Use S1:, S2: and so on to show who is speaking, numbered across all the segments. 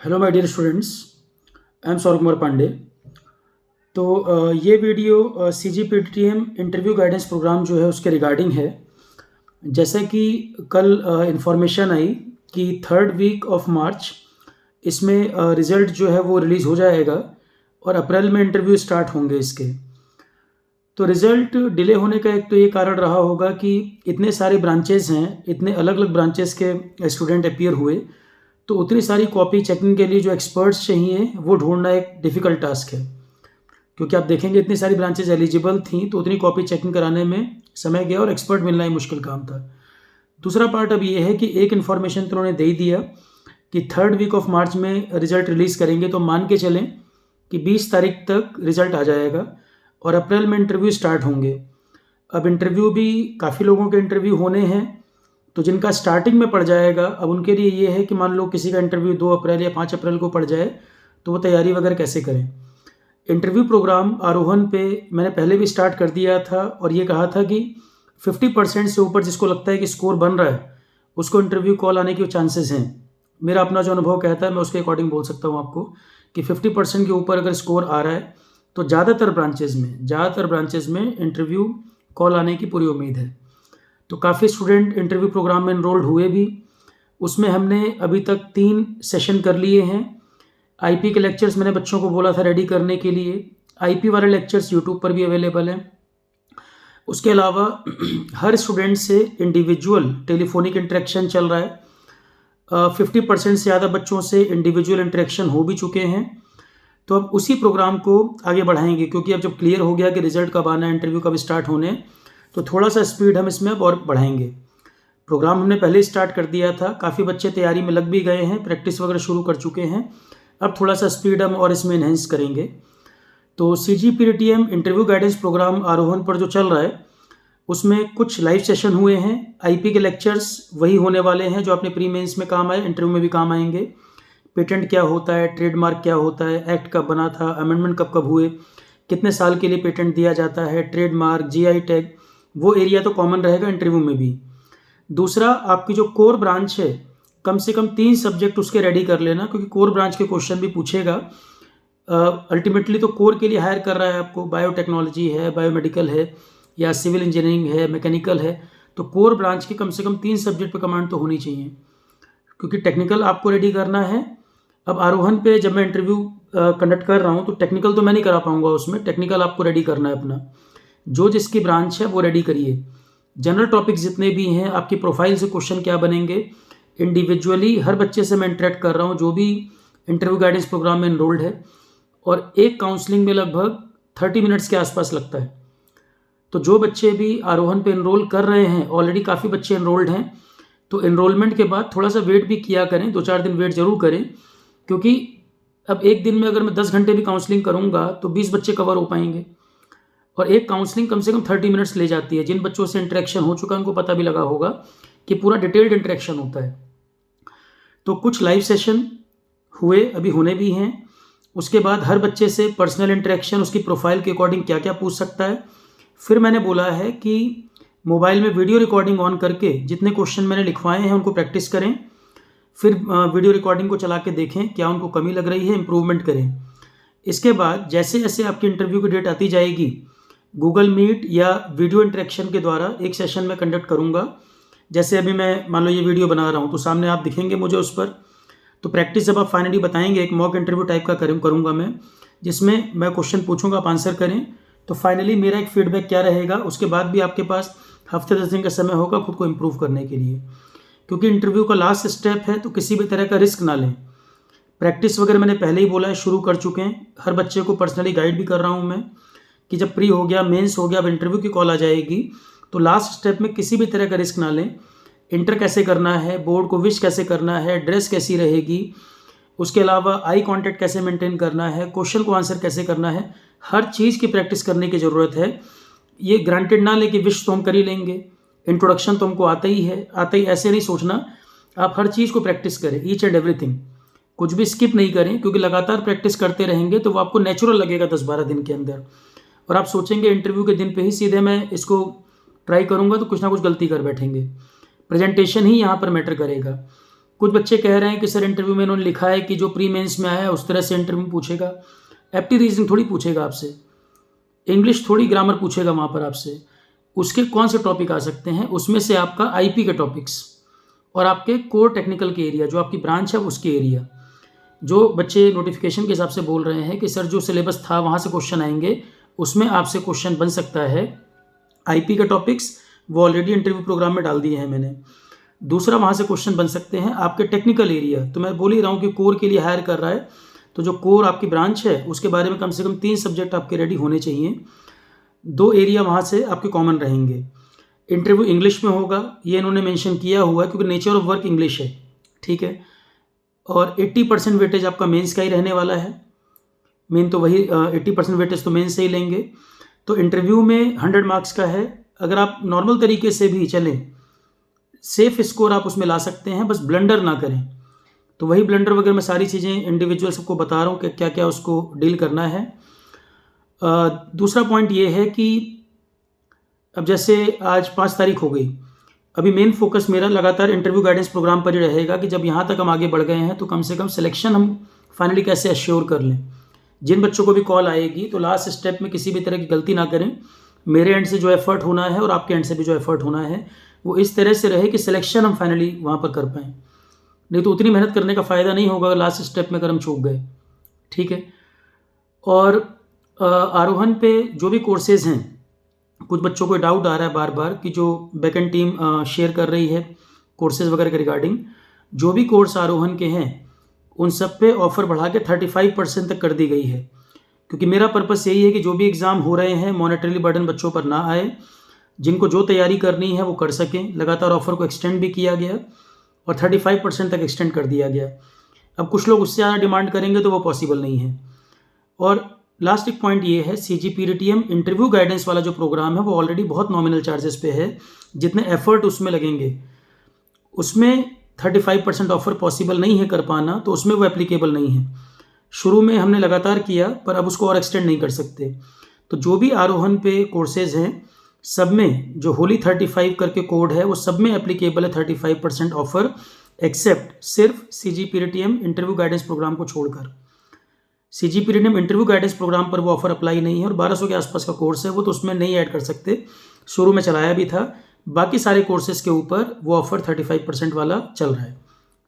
S1: Hello my dear students, I am Saurabh Kumar Pandey. तो ये video C G P T M interview guidance program जो है उसके रिगार्डिंग है। जैसे कि कल इंफॉर्मेशन आई कि 3rd वीक ऑफ मार्च इसमें रिज़ल्ट जो है वो रिलीज़ हो जाएगा और अप्रैल में इंटरव्यू स्टार्ट होंगे इसके। तो रिज़ल्ट डिले होने का एक तो ये कारण रहा होगा कि इतने सारे ब्रांचेज़ हैं, इतने अलग अलग ब्रांचेज़ के स्टूडेंट अपीयर हुए, तो उतनी सारी कॉपी चेकिंग के लिए जो एक्सपर्ट्स चाहिए वो ढूंढना एक डिफ़िकल्ट टास्क है। क्योंकि आप देखेंगे इतनी सारी ब्रांचेज एलिजिबल थी तो उतनी कॉपी चेकिंग कराने में समय गया और एक्सपर्ट मिलना ही मुश्किल काम था। दूसरा पार्ट अब ये है कि एक इन्फॉर्मेशन तो उन्होंने दे ही दिया कि 3rd वीक ऑफ मार्च में रिज़ल्ट रिलीज़ करेंगे, तो मान के चलें कि 20 तारीख तक रिज़ल्ट आ जाएगा और अप्रैल में इंटरव्यू स्टार्ट होंगे। अब इंटरव्यू भी काफ़ी लोगों के इंटरव्यू होने हैं, तो जिनका स्टार्टिंग में पड़ जाएगा अब उनके लिए ये है कि मान लो किसी का इंटरव्यू 2 अप्रैल या 5 अप्रैल को पड़ जाए तो वो तैयारी वगैरह कैसे करें। इंटरव्यू प्रोग्राम आरोहन पे मैंने पहले भी स्टार्ट कर दिया था और ये कहा था कि 50% से ऊपर जिसको लगता है कि स्कोर बन रहा है उसको इंटरव्यू कॉल आने के चांसेस हैं। मेरा अपना जो अनुभव कहता है मैं उसके अकॉर्डिंग बोल सकता हूँ आपको कि 50% के ऊपर अगर स्कोर आ रहा है तो ज़्यादातर ब्रांचेज़ में इंटरव्यू कॉल आने की पूरी उम्मीद है। तो काफ़ी स्टूडेंट इंटरव्यू प्रोग्राम में इनरोल्ड हुए भी। उसमें हमने अभी तक 3 सेशन कर लिए हैं। आईपी के लेक्चर्स मैंने बच्चों को बोला था रेडी करने के लिए। आईपी वाले लेक्चर्स यूट्यूब पर भी अवेलेबल हैं। उसके अलावा हर स्टूडेंट से इंडिविजुअल टेलीफोनिक इंटरेक्शन चल रहा है। 50% से ज़्यादा बच्चों से इंडिविजुअल इंटरेक्शन हो भी चुके हैं। तो अब उसी प्रोग्राम को आगे बढ़ाएंगे क्योंकि अब जब क्लियर हो गया कि रिजल्ट कब आना है, इंटरव्यू कब स्टार्ट होने, तो थोड़ा सा स्पीड हम इसमें अब और बढ़ाएंगे। प्रोग्राम हमने पहले स्टार्ट कर दिया था, काफ़ी बच्चे तैयारी में लग भी गए हैं, प्रैक्टिस वगैरह शुरू कर चुके हैं। अब थोड़ा सा स्पीड हम और इसमें इन्हेंस करेंगे। तो C G P T M interview guidance program Aarohan पर जो चल रहा है उसमें कुछ लाइव सेशन हुए हैं। आईपी के लेक्चर्स वही होने वाले हैं जो अपने प्री मेंस में काम आए, इंटरव्यू में भी काम आएंगे। पेटेंट क्या होता है, ट्रेडमार्क क्या होता है, एक्ट कब बना था, अमेंडमेंट कब कब हुए, कितने साल के लिए पेटेंट दिया जाता है, ट्रेडमार्क, जीआई टैग, वो एरिया तो कॉमन रहेगा इंटरव्यू में भी। दूसरा, आपकी जो कोर ब्रांच है कम से कम 3 सब्जेक्ट उसके रेडी कर लेना क्योंकि कोर ब्रांच के क्वेश्चन भी पूछेगा। अल्टीमेटली तो कोर के लिए हायर कर रहा है आपको, बायोटेक्नोलॉजी है, बायोमेडिकल है या सिविल इंजीनियरिंग है, मैकेनिकल है, तो कोर ब्रांच के कम से कम 3 सब्जेक्ट पे कमांड तो होनी चाहिए क्योंकि टेक्निकल आपको रेडी करना है। अब आरोहन पे जब मैं इंटरव्यू कंडक्ट कर रहा हूँ तो टेक्निकल तो मैं नहीं करा पाऊंगा, उसमें टेक्निकल आपको रेडी करना है अपना, जो जिसकी ब्रांच है वो रेडी करिए। जनरल टॉपिक्स जितने भी हैं, आपकी प्रोफाइल से क्वेश्चन क्या बनेंगे, इंडिविजुअली हर बच्चे से मैं इंटरेक्ट कर रहा हूँ जो भी इंटरव्यू गाइडेंस प्रोग्राम में इनरोल्ड है, और एक काउंसलिंग में लगभग 30 मिनट्स के आसपास लगता है। तो जो बच्चे भी आरोहन पे इनरोल कर रहे हैं, ऑलरेडी काफ़ी बच्चे इनरोल्ड हैं, तो इनरोलमेंट के बाद थोड़ा सा वेट भी किया करें, 2-4 दिन वेट जरूर करें क्योंकि अब एक दिन में अगर मैं 10 घंटे भी काउंसलिंग करूंगा तो 20 बच्चे कवर हो पाएंगे और एक काउंसलिंग कम से कम 30 मिनट्स ले जाती है। जिन बच्चों से इंटरेक्शन हो चुका है उनको पता भी लगा होगा कि पूरा डिटेल्ड इंटरेक्शन होता है। तो कुछ लाइव सेशन हुए, अभी होने भी हैं। उसके बाद हर बच्चे से पर्सनल इंटरेक्शन, उसकी प्रोफाइल के अकॉर्डिंग क्या क्या पूछ सकता है। फिर मैंने बोला है कि मोबाइल में वीडियो रिकॉर्डिंग ऑन करके जितने क्वेश्चन मैंने लिखवाए हैं उनको प्रैक्टिस करें, फिर वीडियो रिकॉर्डिंग को चला के देखें क्या उनको कमी लग रही है, इम्प्रूवमेंट करें। इसके बाद जैसे जैसे आपकी इंटरव्यू की डेट आती जाएगी, गूगल मीट या वीडियो इंटरेक्शन के द्वारा एक सेशन में कंडक्ट करूंगा। जैसे अभी मैं मान लो ये वीडियो बना रहा हूँ तो सामने आप दिखेंगे मुझे उस पर, तो प्रैक्टिस जब आप फाइनली बताएंगे एक मॉक इंटरव्यू टाइप का करूँगा मैं, जिसमें मैं क्वेश्चन पूछूंगा, आप आंसर करें। तो फाइनली मेरा एक फीडबैक क्या रहेगा, उसके बाद भी आपके पास हफ्ते 10 दिन का समय होगा खुद को इम्प्रूव करने के लिए, क्योंकि इंटरव्यू का लास्ट स्टेप है तो किसी भी तरह का रिस्क ना लें। प्रैक्टिस वगैरह मैंने पहले ही बोला है, शुरू कर चुके हैं। हर बच्चे को पर्सनली गाइड भी कर रहा हूँ मैं कि जब प्री हो गया, मेंस हो गया, अब इंटरव्यू की कॉल आ जाएगी तो लास्ट स्टेप में किसी भी तरह का रिस्क ना लें। इंटर कैसे करना है, बोर्ड को विश कैसे करना है, ड्रेस कैसी रहेगी, उसके अलावा आई कांटेक्ट कैसे मेंटेन करना है, क्वेश्चन को आंसर कैसे करना है, हर चीज़ की प्रैक्टिस करने की ज़रूरत है। ये ग्रांटेड ना लेके विश तो हम कर ही लेंगे, इंट्रोडक्शन तो हमको आता ही है, आता ही ऐसे नहीं सोचना। आप हर चीज़ को प्रैक्टिस करें, ईच एंड एवरीथिंग, कुछ भी स्किप नहीं करें क्योंकि लगातार प्रैक्टिस करते रहेंगे तो वो आपको नेचुरल लगेगा 10-12 दिन के अंदर, और आप सोचेंगे इंटरव्यू के दिन पे ही सीधे मैं इसको ट्राई करूँगा तो कुछ ना कुछ गलती कर बैठेंगे। प्रेजेंटेशन ही यहाँ पर मैटर करेगा। कुछ बच्चे कह रहे हैं कि सर इंटरव्यू में इन्होंने लिखा है कि जो प्री मेंस में आया है उस तरह से इंटरव्यू पूछेगा, एप्टी रीजनिंग थोड़ी पूछेगा आपसे, इंग्लिश थोड़ी ग्रामर पूछेगा वहाँ पर आपसे। उसके कौन से टॉपिक आ सकते हैं, उसमें से आपका आईपी के टॉपिक्स और आपके कोर टेक्निकल के एरिया, जो आपकी ब्रांच है उसके एरिया। जो बच्चे नोटिफिकेशन के हिसाब से बोल रहे हैं कि सर जो सिलेबस था वहाँ से क्वेश्चन आएंगे, उसमें आपसे क्वेश्चन बन सकता है आईपी के टॉपिक्स, वो ऑलरेडी इंटरव्यू प्रोग्राम में डाल दिए हैं मैंने। दूसरा, वहाँ से क्वेश्चन बन सकते हैं आपके टेक्निकल एरिया। तो मैं बोल ही रहा हूँ कि कोर के लिए हायर कर रहा है, तो जो कोर आपकी ब्रांच है उसके बारे में कम से कम 3 सब्जेक्ट आपके रेडी होने चाहिए। 2 एरिया वहाँ से आपके कॉमन रहेंगे। इंटरव्यू इंग्लिश में होगा, ये इन्होंने मेंशन किया हुआ है क्योंकि नेचर ऑफ वर्क इंग्लिश है, ठीक है। और 80% वेटेज आपका मेंस का ही रहने वाला है। मेन तो वही 80% वेटेज तो मेंस से ही लेंगे। तो इंटरव्यू में 100 मार्क्स का है। अगर आप नॉर्मल तरीके से भी चलें, सेफ स्कोर आप उसमें ला सकते हैं, बस ब्लंडर ना करें। तो वही ब्लंडर वगैरह मैं सारी चीज़ें इंडिविजुअल सबको बता रहा हूँ कि क्या क्या उसको डील करना है। दूसरा पॉइंट ये है कि अब जैसे आज 5 तारीख हो गई, अभी मेन फोकस मेरा लगातार इंटरव्यू गाइडेंस प्रोग्राम पर ही रहेगा कि जब यहाँ तक हम आगे बढ़ गए हैं तो कम से कम सिलेक्शन हम फाइनली कैसे एश्योर कर लें। जिन बच्चों को भी कॉल आएगी तो लास्ट स्टेप में किसी भी तरह की गलती ना करें। मेरे एंड से जो एफर्ट होना है और आपके एंड से भी जो एफर्ट होना है वो इस तरह से रहे कि सिलेक्शन हम फाइनली वहाँ पर कर पाएँ। नहीं तो उतनी मेहनत करने का फ़ायदा नहीं होगा लास्ट स्टेप में अगर हम चूक गए, ठीक है। और आरोहण पे जो भी कोर्सेज़ हैं, कुछ बच्चों को डाउट आ रहा है बार बार कि जो बैकएंड टीम शेयर कर रही है कोर्सेज़ वगैरह के रिगार्डिंग, जो भी कोर्स आरोहण के हैं उन सब पे ऑफ़र बढ़ा के 35% तक कर दी गई है। क्योंकि मेरा पर्पस यही है कि जो भी एग्ज़ाम हो रहे हैं मॉनेटरी बर्डन बच्चों पर ना आए, जिनको जो तैयारी करनी है वो कर सकें। लगातार ऑफ़र को एक्सटेंड भी किया गया और 35% तक एक्सटेंड कर दिया गया। अब कुछ लोग उससे ज़्यादा डिमांड करेंगे तो वो पॉसिबल नहीं है। और लास्ट एक पॉइंट ये है, CGPTM इंटरव्यू गाइडेंस वाला जो प्रोग्राम है वो ऑलरेडी बहुत नॉमिनल चार्जेस पे है। जितने एफर्ट उसमें लगेंगे उसमें 35% ऑफर पॉसिबल नहीं है कर पाना, तो उसमें वो एप्लीकेबल नहीं है। शुरू में हमने लगातार किया पर अब उसको और एक्सटेंड नहीं कर सकते। तो जो भी आरोहण पे कोर्सेज हैं सब में जो होली 35 करके कोड है वो सब में एप्लीकेबल है 35% ऑफर, एक्सेप्ट सिर्फ CGPTM इंटरव्यू गाइडेंस प्रोग्राम को छोड़कर। CGPTM इंटरव्यू गाइडेंस प्रोग्राम पर वो ऑफर अप्लाई नहीं है और 1200 के आसपास का कोर्स है वो तो उसमें नहीं ऐड कर सकते। शुरू में चलाया भी था, बाकी सारे कोर्सेज के ऊपर वो ऑफर 35% वाला चल रहा है,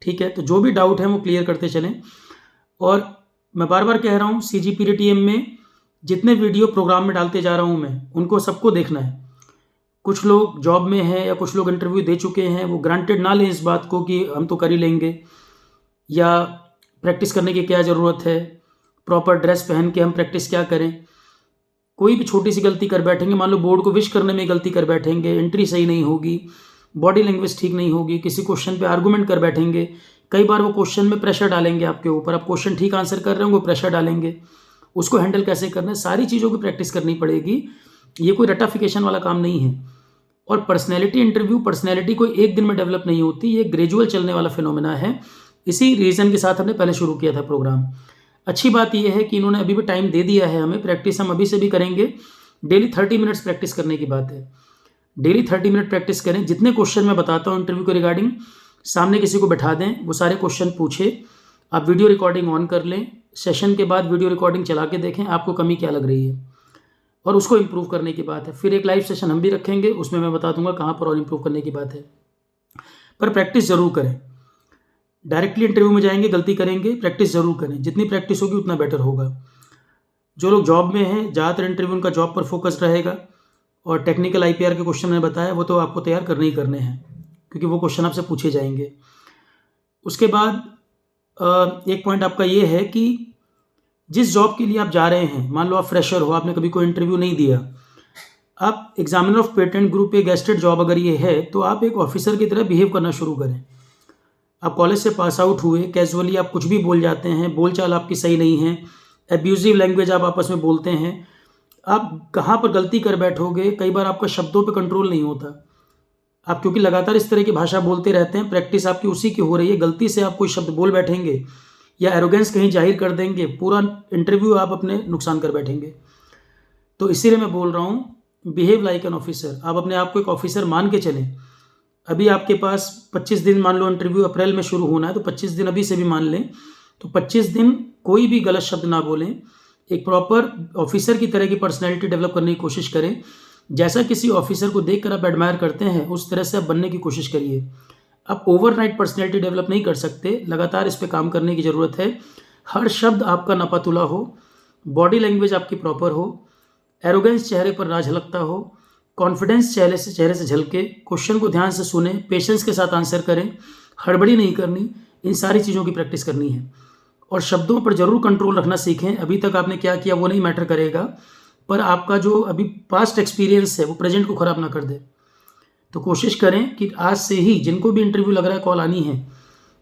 S1: ठीक है। तो जो भी डाउट है वो क्लियर करते चलें। और मैं बार बार कह रहा हूँ CGPTM में जितने वीडियो प्रोग्राम में डालते जा रहा हूँ मैं उनको सबको देखना है। कुछ लोग जॉब में हैं या कुछ लोग इंटरव्यू दे चुके हैं, वो ग्रांटेड ना लें इस बात को कि हम तो कर ही लेंगे, या प्रैक्टिस करने की क्या ज़रूरत है, प्रॉपर ड्रेस पहन के हम प्रैक्टिस क्या करें। कोई भी छोटी सी गलती कर बैठेंगे, मान लो बोर्ड को विश करने में गलती कर बैठेंगे, एंट्री सही नहीं होगी, बॉडी लैंग्वेज ठीक नहीं होगी, किसी क्वेश्चन पे आर्गूमेंट कर बैठेंगे, कई बार वो क्वेश्चन में प्रेशर डालेंगे आपके ऊपर, आप क्वेश्चन ठीक आंसर कर रहे होंगे वो प्रेशर डालेंगे, उसको हैंडल कैसे करना है, सारी चीज़ों की प्रैक्टिस करनी पड़ेगी। ये कोई रटाफिकेशन वाला काम नहीं है। और पर्सनैलिटी इंटरव्यू, पर्सनैलिटी कोई एक दिन में डेवलप नहीं होती, ये ग्रेजुअल चलने वाला फिनोमेना है। इसी रीज़न के साथ हमने पहले शुरू किया था प्रोग्राम। अच्छी बात यह है कि इन्होंने अभी भी टाइम दे दिया है हमें, प्रैक्टिस हम अभी से भी करेंगे। डेली 30 मिनट्स प्रैक्टिस करने की बात है, डेली 30 मिनट प्रैक्टिस करें। जितने क्वेश्चन मैं बताता हूँ इंटरव्यू के रिगार्डिंग, सामने किसी को बैठा दें, वो सारे क्वेश्चन पूछे, आप वीडियो रिकॉर्डिंग ऑन कर लें, सेशन के बाद वीडियो रिकॉर्डिंग चला के देखें आपको कमी क्या लग रही है और उसको इम्प्रूव करने की बात है। फिर एक लाइव सेशन हम भी रखेंगे, उसमें मैं बता दूंगा कहाँ पर और इम्प्रूव करने की बात है। पर प्रैक्टिस ज़रूर करें। डायरेक्टली इंटरव्यू में जाएंगे गलती करेंगे, प्रैक्टिस ज़रूर करें। जितनी प्रैक्टिस होगी उतना बेटर होगा। जो लोग जॉब में हैं ज़्यादातर इंटरव्यू उनका जॉब पर फोकस रहेगा, और टेक्निकल IPR के क्वेश्चन मैंने बताया वो तो आपको तैयार करने ही करने हैं क्योंकि वो क्वेश्चन आपसे पूछे जाएंगे। उसके बाद एक पॉइंट आपका ये है कि जिस जॉब के लिए आप जा रहे हैं, मान लो आप फ्रेशर हो, आपने कभी कोई इंटरव्यू नहीं दिया, आप एग्जामिनर ऑफ पेटेंट ग्रुप पे गेस्टेड जॉब अगर ये है तो आप एक ऑफिसर की तरह बिहेव करना शुरू करें। आप कॉलेज से पास आउट हुए, कैजुअली आप कुछ भी बोल जाते हैं, बोलचाल आपकी सही नहीं है, एब्यूजिव लैंग्वेज आप आपस में बोलते हैं, आप कहाँ पर गलती कर बैठोगे, कई बार आपका शब्दों पे कंट्रोल नहीं होता। आप क्योंकि लगातार इस तरह की भाषा बोलते रहते हैं, प्रैक्टिस आपकी उसी की हो रही है, गलती से आप कोई शब्द बोल बैठेंगे या एरोगेंस कहीं जाहिर कर देंगे, पूरा इंटरव्यू आप अपने नुकसान कर बैठेंगे। तो इसीलिए मैं बोल रहा हूँ बिहेव लाइक एन ऑफिसर। आप अपने आप को एक ऑफिसर मान के चलें। अभी आपके पास 25 दिन, मान लो इंटरव्यू अप्रैल में शुरू होना है, तो 25 दिन अभी से भी मान लें, तो 25 दिन कोई भी गलत शब्द ना बोलें, एक प्रॉपर ऑफिसर की तरह की पर्सनैलिटी डेवलप करने की कोशिश करें। जैसा किसी ऑफिसर को देखकर आप एडमायर करते हैं, उस तरह से आप बनने की कोशिश करिए। आप ओवरनाइट पर्सनैलिटी डेवलप नहीं कर सकते, लगातार इस पे काम करने की ज़रूरत है। हर शब्द आपका नापातुला हो, बॉडी लैंग्वेज आपकी प्रॉपर हो, एरोगेंस चेहरे पर ना झलकता हो, कॉन्फिडेंस चेहरे से झलके, क्वेश्चन को ध्यान से सुने, पेशेंस के साथ आंसर करें, हड़बड़ी नहीं करनी, इन सारी चीज़ों की प्रैक्टिस करनी है। और शब्दों पर ज़रूर कंट्रोल रखना सीखें। अभी तक आपने क्या किया वो नहीं मैटर करेगा, पर आपका जो अभी पास्ट एक्सपीरियंस है वो प्रेजेंट को ख़राब ना कर दे। तो कोशिश करें कि आज से ही जिनको भी इंटरव्यू लग रहा है कॉल आनी है,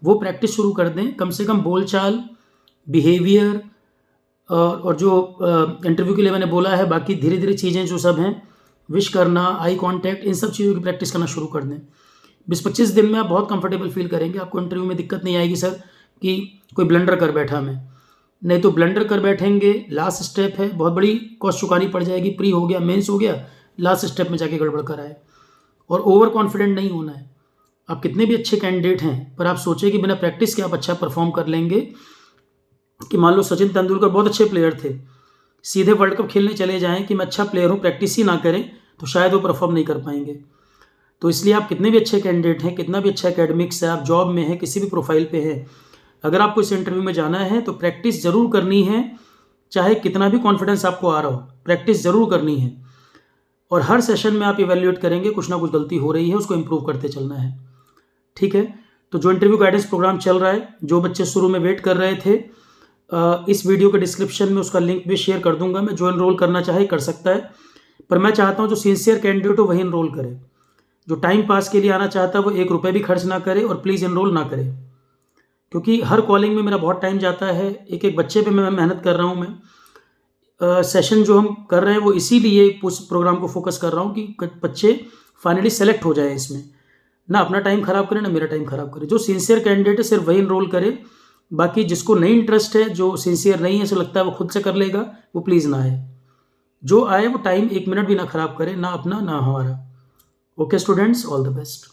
S1: वो प्रैक्टिस शुरू कर दें। कम से कम बोलचाल, बिहेवियर और जो इंटरव्यू के लिए मैंने बोला है, बाकी धीरे धीरे चीज़ें जो सब हैं, विश करना, आई कांटेक्ट, इन सब चीज़ों की प्रैक्टिस करना शुरू कर दें। 20-25 दिन में आप बहुत कंफर्टेबल फील करेंगे। आपको इंटरव्यू में दिक्कत नहीं आएगी सर कि कोई ब्लंडर कर बैठा मैं, नहीं तो ब्लंडर कर बैठेंगे, लास्ट स्टेप है, बहुत बड़ी कॉस्ट चुकानी पड़ जाएगी। प्री हो गया, मेंस हो गया, लास्ट स्टेप में जाके गड़बड़ कराए। और ओवर कॉन्फिडेंट नहीं होना है। आप कितने भी अच्छे कैंडिडेट हैं, पर आप सोचें कि बिना प्रैक्टिस के आप अच्छा परफॉर्म कर लेंगे। कि मान लो सचिन तेंदुलकर बहुत अच्छे प्लेयर थे, सीधे वर्ल्ड कप खेलने चले जाएं कि मैं अच्छा प्लेयर हूँ, प्रैक्टिस ही ना करें, तो शायद वो परफॉर्म नहीं कर पाएंगे। तो इसलिए आप कितने भी अच्छे कैंडिडेट हैं, कितना भी अच्छा एकेडमिक्स है, आप जॉब में हैं, किसी भी प्रोफाइल पे हैं, अगर आपको इस इंटरव्यू में जाना है तो प्रैक्टिस ज़रूर करनी है। चाहे कितना भी कॉन्फिडेंस आपको आ रहा हो, प्रैक्टिस ज़रूर करनी है। और हर सेशन में आप इवैल्यूएट करेंगे, कुछ ना कुछ गलती हो रही है, उसको इम्प्रूव करते चलना है। ठीक है, तो जो इंटरव्यू गाइडेंस प्रोग्राम चल रहा है, जो बच्चे शुरू में वेट कर रहे थे, इस वीडियो के डिस्क्रिप्शन में उसका लिंक भी शेयर कर दूंगा मैं। जो एनरोल करना चाहे कर सकता है, पर मैं चाहता हूँ जो सिंसियर कैंडिडेट हो वही एनरोल करे। जो टाइम पास के लिए आना चाहता है वो 1 रुपये भी खर्च ना करे, और प्लीज़ एनरोल ना करे, क्योंकि हर कॉलिंग में मेरा बहुत टाइम जाता है। एक एक बच्चे पे मैं मेहनत कर रहा हूँ। मैं सेशन जो हम कर रहे हैं वो इसीलिए उस प्रोग्राम को फोकस कर रहा हूँ कि बच्चे फाइनली सेलेक्ट हो जाए इसमें। ना अपना टाइम ख़राब करे, ना मेरा टाइम ख़राब करे। जो सिंसियर कैंडिडेट है सिर्फ वही एनरोल करे। बाकी जिसको नहीं इंटरेस्ट है, जो सिंसियर नहीं है, ऐसा लगता है वो खुद से कर लेगा, वो प्लीज़ ना आए। जो आए वो टाइम 1 मिनट भी ना ख़राब करे, ना अपना ना हमारा। Okay students, all the best.